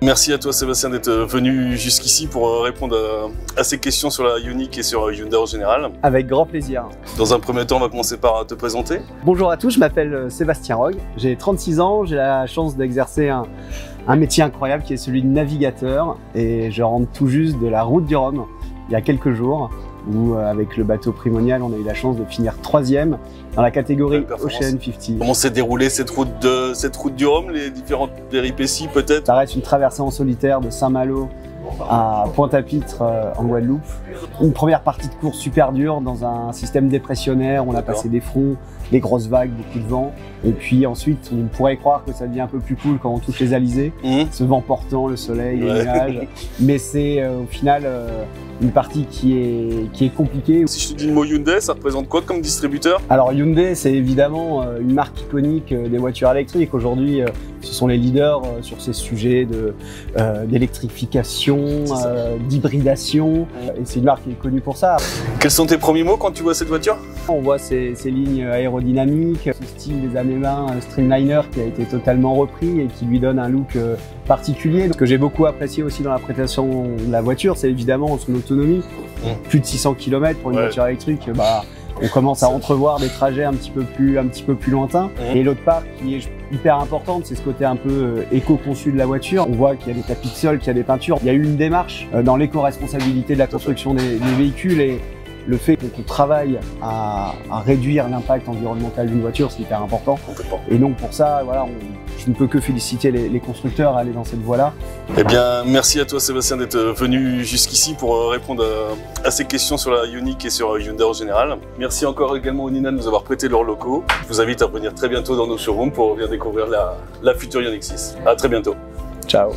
Merci à toi Sébastien d'être venu jusqu'ici pour répondre à ces questions sur la Ioniq et sur Hyundai en général. Avec grand plaisir. Dans un premier temps, on va commencer par te présenter. Bonjour à tous, je m'appelle Sébastien Rogue, j'ai 36 ans, j'ai la chance d'exercer un métier incroyable qui est celui de navigateur et je rentre tout juste de la route du Rhum il y a quelques jours où avec le bateau Primonial on a eu la chance de finir 3e dans la catégorie Ocean 50. Comment s'est déroulée cette route du Rhum, les différentes péripéties peut-être? Ça reste une traversée en solitaire de Saint-Malo à Pointe-à-Pitre en Guadeloupe. Une première partie de course super dure dans un système dépressionnaire, on a passé des fronts, des grosses vagues, beaucoup de vent. Et puis ensuite, on pourrait croire que ça devient un peu plus cool quand on touche les alizés, ce vent portant, le soleil, les nuages. Mais c'est au final une partie qui est compliquée. Si je te dis le mot Hyundai, ça représente quoi comme distributeur? Alors Hyundai, c'est évidemment une marque iconique des voitures électriques. Aujourd'hui, ce sont les leaders sur ces sujets d'électrification, d'hybridation. Et c'est une marque qui est connue pour ça. Quels sont tes premiers mots quand tu vois cette voiture? On voit ces lignes aérodynamiques, ce style des années 20 Streamliner qui a été totalement repris et qui lui donne un look particulier. Ce que j'ai beaucoup apprécié aussi dans la présentation de la voiture, c'est évidemment son autonomie. Plus de 600 km pour une voiture électrique, on commence à entrevoir des trajets un petit peu plus lointains. Et l'autre part qui est hyper importante, c'est ce côté un peu éco-conçu de la voiture. On voit qu'il y a des tapis de sol, qu'il y a des peintures. Il y a eu une démarche dans l'éco-responsabilité de la construction des véhicules et le fait qu'on travaille à réduire l'impact environnemental d'une voiture, c'est hyper important. Et donc pour ça, voilà, je ne peux que féliciter les constructeurs à aller dans cette voie-là. Eh bien, merci à toi Sébastien d'être venu jusqu'ici pour répondre à ces questions sur la Ioniq et sur Hyundai en général. Merci encore également aux Nina de nous avoir prêté leurs locaux. Je vous invite à venir très bientôt dans nos showrooms pour venir découvrir la future Ioniq 6. À très bientôt. Ciao.